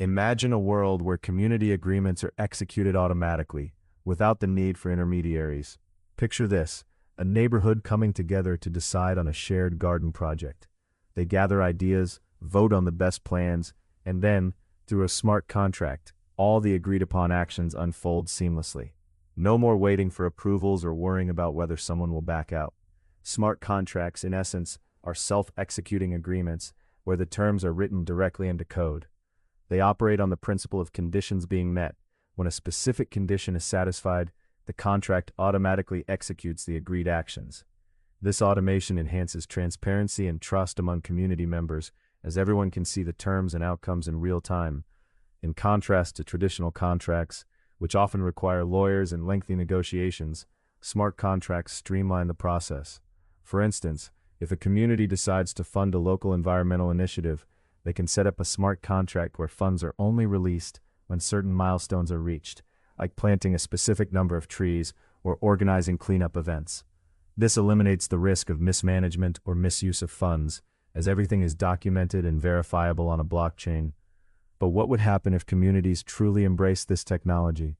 Imagine a world where community agreements are executed automatically, without the need for intermediaries. Picture this: a neighborhood coming together to decide on a shared garden project. They gather ideas, vote on the best plans, and then, through a smart contract, all the agreed-upon actions unfold seamlessly. No more waiting for approvals or worrying about whether someone will back out. Smart contracts, in essence, are self-executing agreements where the terms are written directly into code. They operate on the principle of conditions being met. When a specific condition is satisfied, the contract automatically executes the agreed actions. This automation enhances transparency and trust among community members, as everyone can see the terms and outcomes in real time. In contrast to traditional contracts, which often require lawyers and lengthy negotiations, smart contracts streamline the process. For instance, if a community decides to fund a local environmental initiative, they can set up a smart contract where funds are only released when certain milestones are reached, like planting a specific number of trees or organizing cleanup events. This eliminates the risk of mismanagement or misuse of funds, as everything is documented and verifiable on a blockchain. But what would happen if communities truly embraced this technology?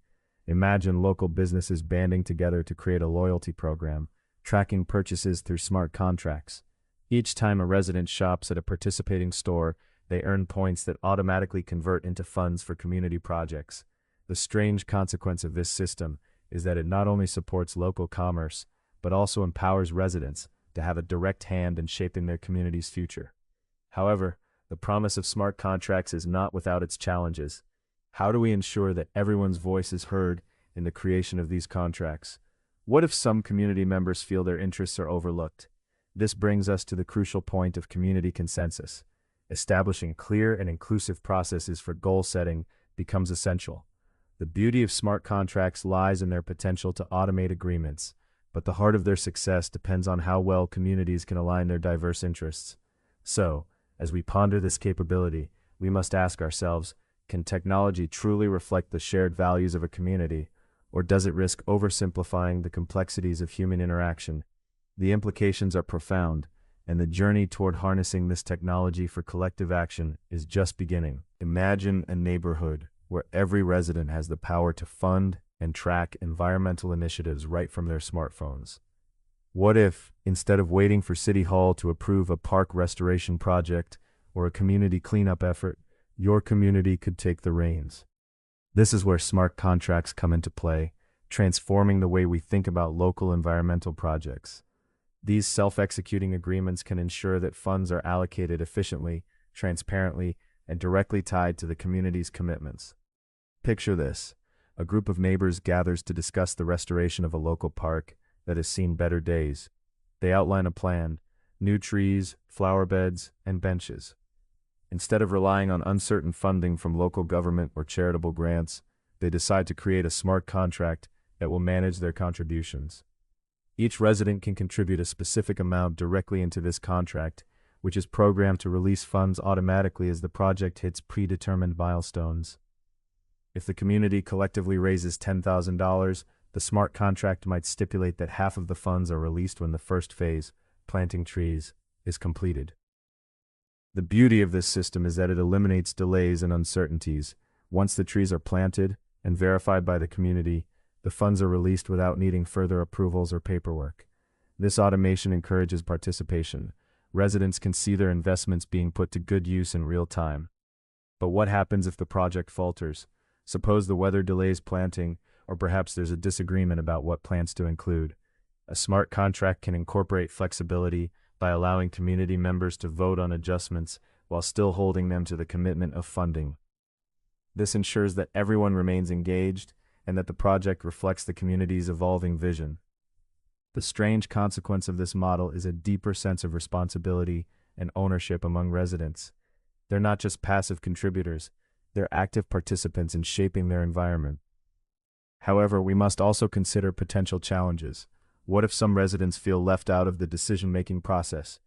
Imagine local businesses banding together to create a loyalty program, tracking purchases through smart contracts. Each time a resident shops at a participating store, they earn points that automatically convert into funds for community projects. The strange consequence of this system is that it not only supports local commerce, but also empowers residents to have a direct hand in shaping their community's future. However, the promise of smart contracts is not without its challenges. How do we ensure that everyone's voice is heard in the creation of these contracts? What if some community members feel their interests are overlooked? This brings us to the crucial point of community consensus. Establishing clear and inclusive processes for goal setting becomes essential. The beauty of smart contracts lies in their potential to automate agreements, but the heart of their success depends on how well communities can align their diverse interests. So, as we ponder this capability, we must ask ourselves, can technology truly reflect the shared values of a community, or does it risk oversimplifying the complexities of human interaction? The implications are profound, and the journey toward harnessing this technology for collective action is just beginning. Imagine a neighborhood where every resident has the power to fund and track environmental initiatives right from their smartphones. What if, instead of waiting for City Hall to approve a park restoration project or a community cleanup effort, your community could take the reins? This is where smart contracts come into play, transforming the way we think about local environmental projects. These self-executing agreements can ensure that funds are allocated efficiently, transparently, and directly tied to the community's commitments. Picture this: a group of neighbors gathers to discuss the restoration of a local park that has seen better days. They outline a plan: new trees, flower beds, and benches. Instead of relying on uncertain funding from local government or charitable grants, they decide to create a smart contract that will manage their contributions. Each resident can contribute a specific amount directly into this contract, which is programmed to release funds automatically as the project hits predetermined milestones. If the community collectively raises $10,000, the smart contract might stipulate that half of the funds are released when the first phase, planting trees, is completed. The beauty of this system is that it eliminates delays and uncertainties. Once the trees are planted and verified by the community, the funds are released without needing further approvals or paperwork. This automation encourages participation. Residents can see their investments being put to good use in real time. But what happens if the project falters? Suppose the weather delays planting, or perhaps there's a disagreement about what plants to include. A smart contract can incorporate flexibility by allowing community members to vote on adjustments while still holding them to the commitment of funding. This ensures that everyone remains engaged and that the project reflects the community's evolving vision. The strange consequence of this model is a deeper sense of responsibility and ownership among residents. They're not just passive contributors, they're active participants in shaping their environment. However, we must also consider potential challenges. What if some residents feel left out of the decision-making process?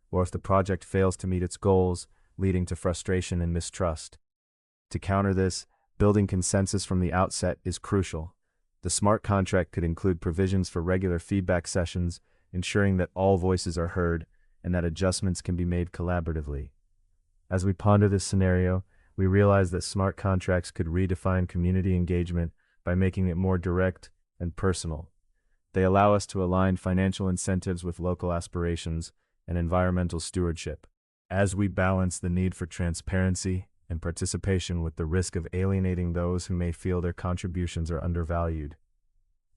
Or if the project fails to meet its goals, leading to frustration and mistrust? To counter this, building consensus from the outset is crucial. The smart contract could include provisions for regular feedback sessions, ensuring that all voices are heard and that adjustments can be made collaboratively. As we ponder this scenario, we realized that smart contracts could redefine community engagement by making it more direct and personal. They allow us to align financial incentives with local aspirations and environmental stewardship, as we balance the need for transparency and participation with the risk of alienating those who may feel their contributions are undervalued.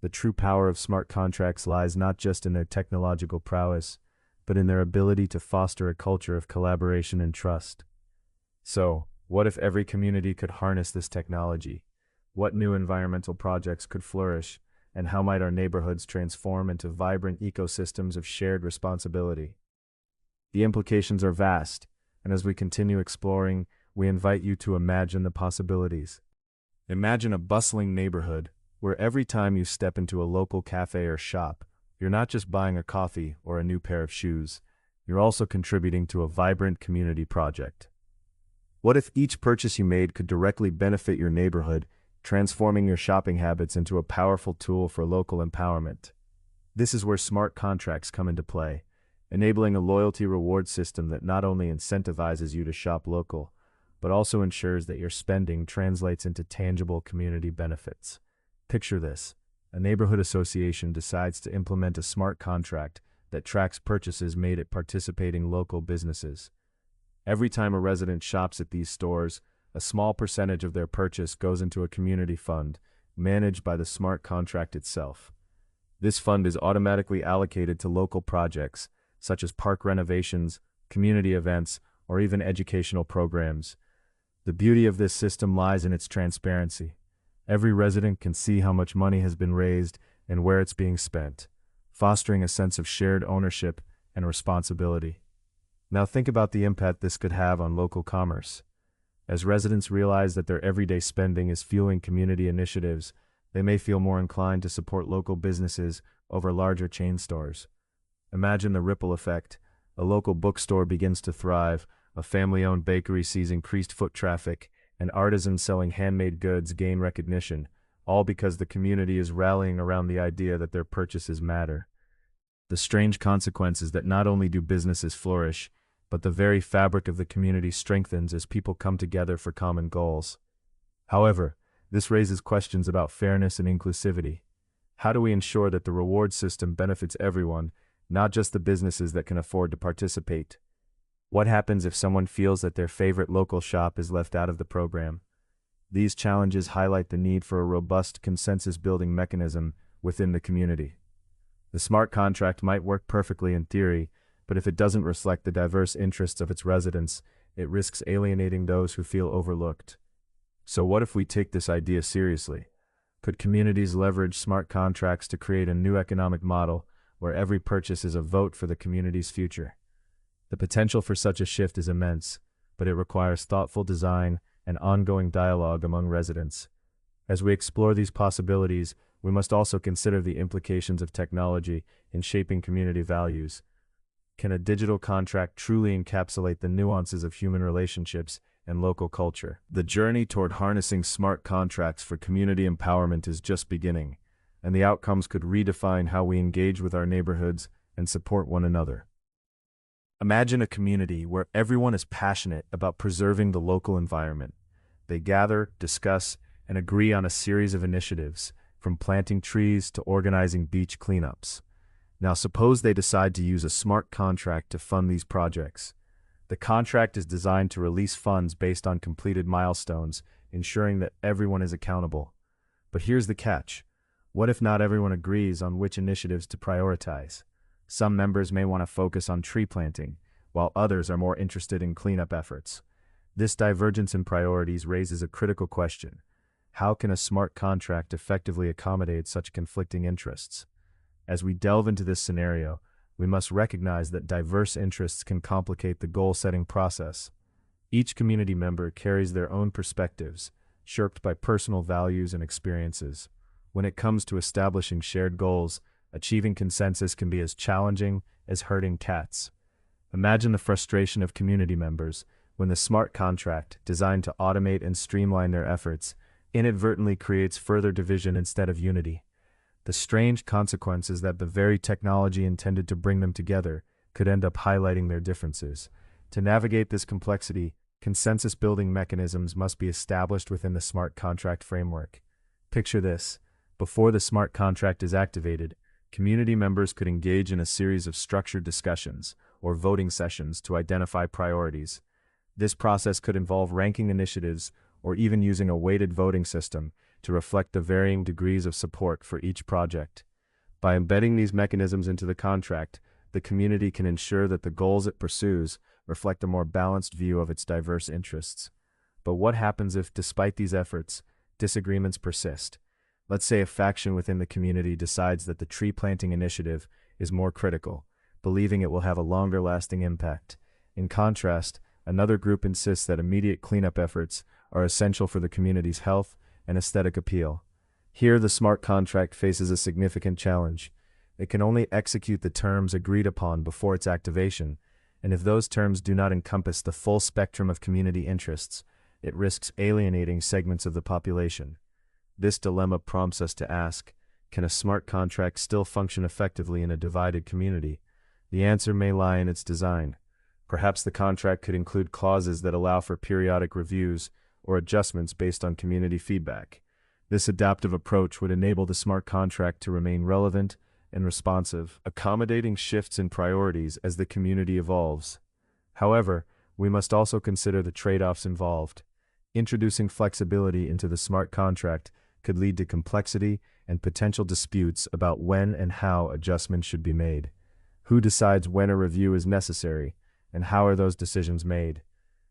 The true power of smart contracts lies not just in their technological prowess, but in their ability to foster a culture of collaboration and trust. So, what if every community could harness this technology? What new environmental projects could flourish, and how might our neighborhoods transform into vibrant ecosystems of shared responsibility? The implications are vast, and as we continue exploring, we invite you to imagine the possibilities. Imagine a bustling neighborhood where every time you step into a local cafe or shop, you're not just buying a coffee or a new pair of shoes, you're also contributing to a vibrant community project. What if each purchase you made could directly benefit your neighborhood, transforming your shopping habits into a powerful tool for local empowerment? This is where smart contracts come into play, enabling a loyalty reward system that not only incentivizes you to shop local, but also ensures that your spending translates into tangible community benefits. Picture this: a neighborhood association decides to implement a smart contract that tracks purchases made at participating local businesses. Every time a resident shops at these stores, a small percentage of their purchase goes into a community fund, managed by the smart contract itself. This fund is automatically allocated to local projects, such as park renovations, community events, or even educational programs. The beauty of this system lies in its transparency. Every resident can see how much money has been raised and where it's being spent, fostering a sense of shared ownership and responsibility. Now think about the impact this could have on local commerce. As residents realize that their everyday spending is fueling community initiatives, they may feel more inclined to support local businesses over larger chain stores. Imagine the ripple effect. A local bookstore begins to thrive, a family-owned bakery sees increased foot traffic, and artisans selling handmade goods gain recognition, all because the community is rallying around the idea that their purchases matter. The strange consequence is that not only do businesses flourish, but the very fabric of the community strengthens as people come together for common goals. However, this raises questions about fairness and inclusivity. How do we ensure that the reward system benefits everyone, not just the businesses that can afford to participate? What happens if someone feels that their favorite local shop is left out of the program? These challenges highlight the need for a robust consensus-building mechanism within the community. The smart contract might work perfectly in theory, but if it doesn't reflect the diverse interests of its residents, it risks alienating those who feel overlooked. So what if we take this idea seriously? Could communities leverage smart contracts to create a new economic model where every purchase is a vote for the community's future? The potential for such a shift is immense, but it requires thoughtful design and ongoing dialogue among residents. As we explore these possibilities, we must also consider the implications of technology in shaping community values. Can a digital contract truly encapsulate the nuances of human relationships and local culture? The journey toward harnessing smart contracts for community empowerment is just beginning, and the outcomes could redefine how we engage with our neighborhoods and support one another. Imagine a community where everyone is passionate about preserving the local environment. They gather, discuss, and agree on a series of initiatives, from planting trees to organizing beach cleanups. Now suppose they decide to use a smart contract to fund these projects. The contract is designed to release funds based on completed milestones, ensuring that everyone is accountable. But here's the catch. What if not everyone agrees on which initiatives to prioritize? Some members may want to focus on tree planting, while others are more interested in cleanup efforts. This divergence in priorities raises a critical question. How can a smart contract effectively accommodate such conflicting interests? As we delve into this scenario, we must recognize that diverse interests can complicate the goal-setting process. Each community member carries their own perspectives, shaped by personal values and experiences. When it comes to establishing shared goals, achieving consensus can be as challenging as herding cats. Imagine the frustration of community members when the smart contract, designed to automate and streamline their efforts, inadvertently creates further division instead of unity. The strange consequence is that the very technology intended to bring them together could end up highlighting their differences. To navigate this complexity, Consensus-building mechanisms must be established within the smart contract framework. Picture this. Before the smart contract is activated, community members could engage in a series of structured discussions or voting sessions to identify priorities. This process could involve ranking initiatives or even using a weighted voting system to reflect the varying degrees of support for each project. By embedding these mechanisms into the contract, the community can ensure that the goals it pursues reflect a more balanced view of its diverse interests. But what happens if, despite these efforts, disagreements persist? Let's say a faction within the community decides that the tree planting initiative is more critical, believing it will have a longer-lasting impact. In contrast, another group insists that immediate cleanup efforts are essential for the community's health and aesthetic appeal. Here, the smart contract faces a significant challenge. It can only execute the terms agreed upon before its activation, and if those terms do not encompass the full spectrum of community interests, it risks alienating segments of the population. This dilemma prompts us to ask, can a smart contract still function effectively in a divided community? The answer may lie in its design. Perhaps the contract could include clauses that allow for periodic reviews or adjustments based on community feedback. This adaptive approach would enable the smart contract to remain relevant and responsive, accommodating shifts in priorities as the community evolves. However, we must also consider the trade-offs involved. Introducing flexibility into the smart contract could lead to complexity and potential disputes about when and how adjustments should be made. Who decides when a review is necessary, and how are those decisions made?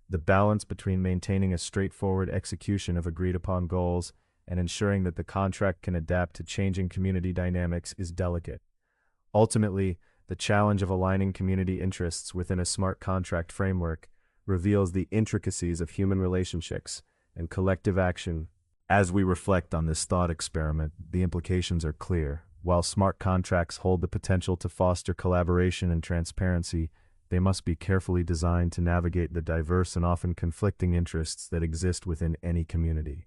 The balance between maintaining a straightforward execution of agreed-upon goals and ensuring that the contract can adapt to changing community dynamics is delicate. Ultimately, the challenge of aligning community interests within a smart contract framework reveals the intricacies of human relationships and collective action. As we reflect on this thought experiment, the implications are clear. While smart contracts hold the potential to foster collaboration and transparency, they must be carefully designed to navigate the diverse and often conflicting interests that exist within any community.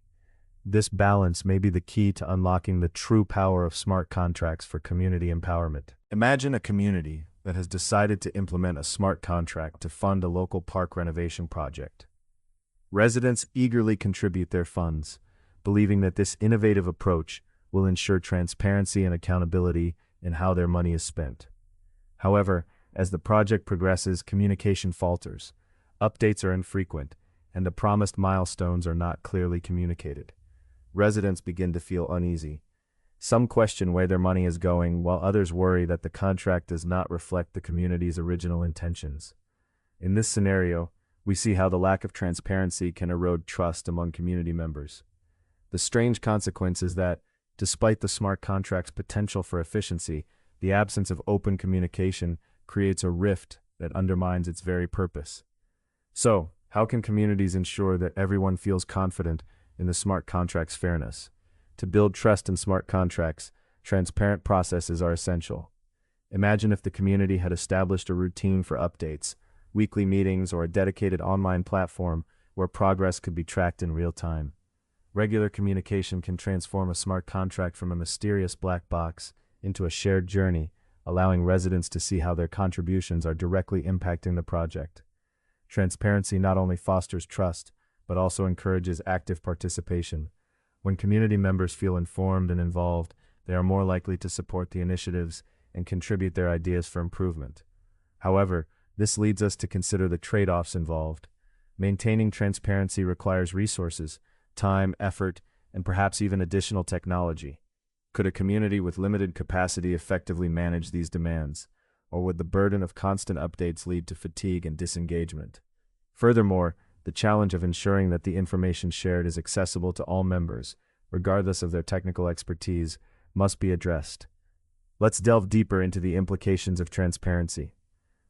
This balance may be the key to unlocking the true power of smart contracts for community empowerment. Imagine a community that has decided to implement a smart contract to fund a local park renovation project. Residents eagerly contribute their funds, believing that this innovative approach will ensure transparency and accountability in how their money is spent. However, as the project progresses, communication falters, updates are infrequent, and the promised milestones are not clearly communicated. Residents begin to feel uneasy. Some question where their money is going, while others worry that the contract does not reflect the community's original intentions. In this scenario, we see how the lack of transparency can erode trust among community members. The strange consequence is that, despite the smart contract's potential for efficiency, the absence of open communication creates a rift that undermines its very purpose. So, how can communities ensure that everyone feels confident in the smart contract's fairness? To build trust in smart contracts, transparent processes are essential. Imagine if the community had established a routine for updates, weekly meetings, or a dedicated online platform where progress could be tracked in real time. Regular communication can transform a smart contract from a mysterious black box into a shared journey, allowing residents to see how their contributions are directly impacting the project. Transparency not only fosters trust, but also encourages active participation. When community members feel informed and involved, they are more likely to support the initiatives and contribute their ideas for improvement. However, this leads us to consider the trade-offs involved. Maintaining transparency requires resources, time, effort, and perhaps even additional technology. Could a community with limited capacity effectively manage these demands, or would the burden of constant updates lead to fatigue and disengagement? Furthermore, the challenge of ensuring that the information shared is accessible to all members, regardless of their technical expertise, must be addressed. Let's delve deeper into the implications of transparency.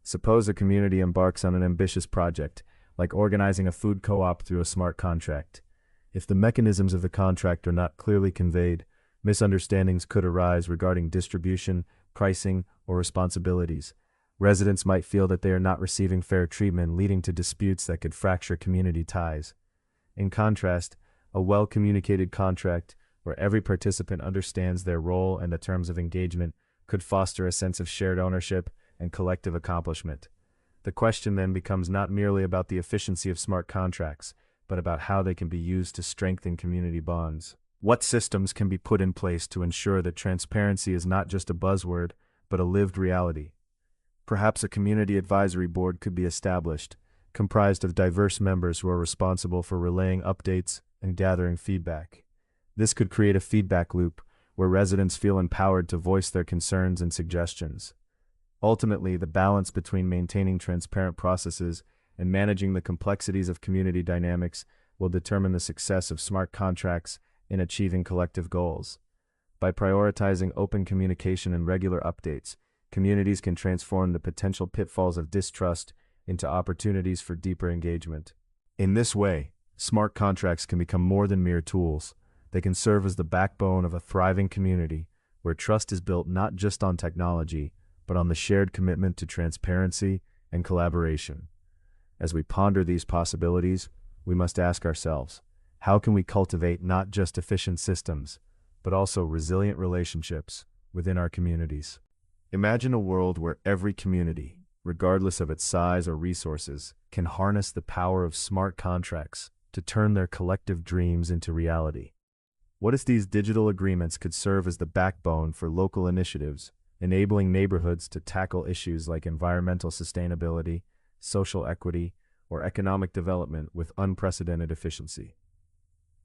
Suppose a community embarks on an ambitious project, like organizing a food co-op through a smart contract. If the mechanisms of the contract are not clearly conveyed, misunderstandings could arise regarding distribution, pricing, or responsibilities. Residents might feel that they are not receiving fair treatment, leading to disputes that could fracture community ties. In contrast, a well-communicated contract, where every participant understands their role and the terms of engagement, could foster a sense of shared ownership and collective accomplishment. The question then becomes not merely about the efficiency of smart contracts, but about how they can be used to strengthen community bonds. What systems can be put in place to ensure that transparency is not just a buzzword, but a lived reality? Perhaps a community advisory board could be established, comprised of diverse members who are responsible for relaying updates and gathering feedback. This could create a feedback loop where residents feel empowered to voice their concerns and suggestions. Ultimately, the balance between maintaining transparent processes and managing the complexities of community dynamics will determine the success of smart contracts in achieving collective goals. By prioritizing open communication and regular updates, communities can transform the potential pitfalls of distrust into opportunities for deeper engagement. In this way, smart contracts can become more than mere tools. They can serve as the backbone of a thriving community where trust is built not just on technology, but on the shared commitment to transparency and collaboration. As we ponder these possibilities, we must ask ourselves, how can we cultivate not just efficient systems, but also resilient relationships within our communities? Imagine a world where every community, regardless of its size or resources, can harness the power of smart contracts to turn their collective dreams into reality. What if these digital agreements could serve as the backbone for local initiatives, enabling neighborhoods to tackle issues like environmental sustainability, social equity, or economic development with unprecedented efficiency?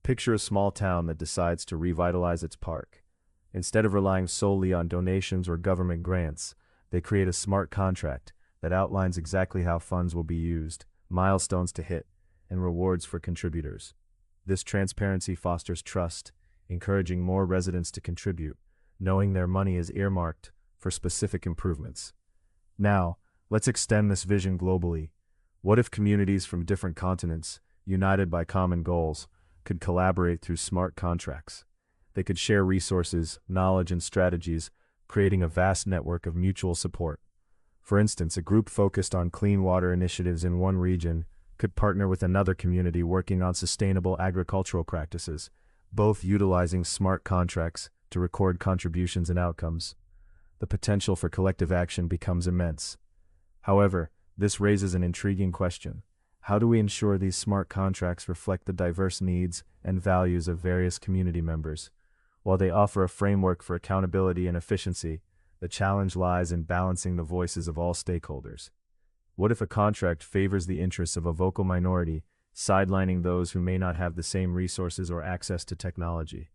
Picture a small town that decides to revitalize its park. Instead of relying solely on donations or government grants, they create a smart contract that outlines exactly how funds will be used, milestones to hit, and rewards for contributors. This transparency fosters trust, encouraging more residents to contribute, knowing their money is earmarked for specific improvements. Now, let's extend this vision globally. What if communities from different continents, united by common goals, could collaborate through smart contracts? They could share resources, knowledge, and strategies, creating a vast network of mutual support. For instance, a group focused on clean water initiatives in one region could partner with another community working on sustainable agricultural practices, both utilizing smart contracts to record contributions and outcomes. The potential for collective action becomes immense. However, this raises an intriguing question. How do we ensure these smart contracts reflect the diverse needs and values of various community members? While they offer a framework for accountability and efficiency, the challenge lies in balancing the voices of all stakeholders. What if a contract favors the interests of a vocal minority, sidelining those who may not have the same resources or access to technology?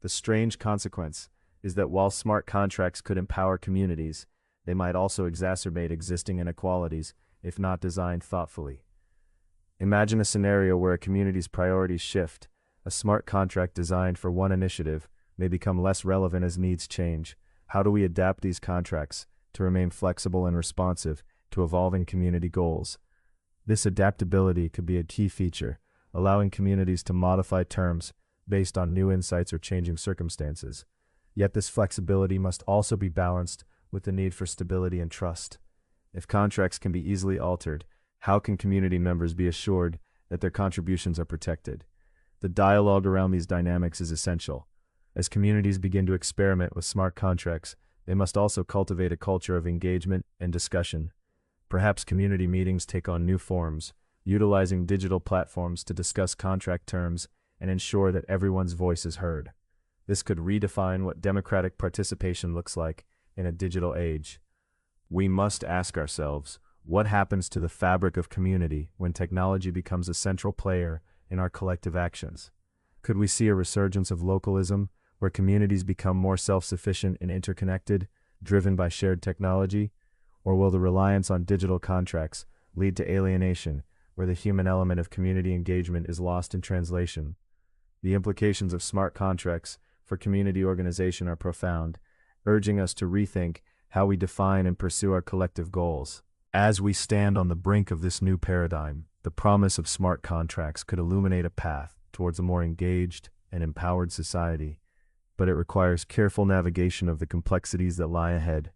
The strange consequence is that while smart contracts could empower communities, they might also exacerbate existing inequalities if not designed thoughtfully. Imagine a scenario where a community's priorities shift. A smart contract designed for one initiative may become less relevant as needs change. How do we adapt these contracts to remain flexible and responsive to evolving community goals? This adaptability could be a key feature, allowing communities to modify terms based on new insights or changing circumstances. Yet this flexibility must also be balanced with the need for stability and trust. If contracts can be easily altered, how can community members be assured that their contributions are protected? The dialogue around these dynamics is essential. As communities begin to experiment with smart contracts, they must also cultivate a culture of engagement and discussion. Perhaps community meetings take on new forms, utilizing digital platforms to discuss contract terms and ensure that everyone's voice is heard. This could redefine what democratic participation looks like in a digital age. We must ask ourselves, what happens to the fabric of community when technology becomes a central player in our collective actions? Could we see a resurgence of localism, where communities become more self-sufficient and interconnected, driven by shared technology? Or will the reliance on digital contracts lead to alienation, where the human element of community engagement is lost in translation? The implications of smart contracts for community organization are profound, urging us to rethink how we define and pursue our collective goals. As we stand on the brink of this new paradigm, the promise of smart contracts could illuminate a path towards a more engaged and empowered society, but it requires careful navigation of the complexities that lie ahead.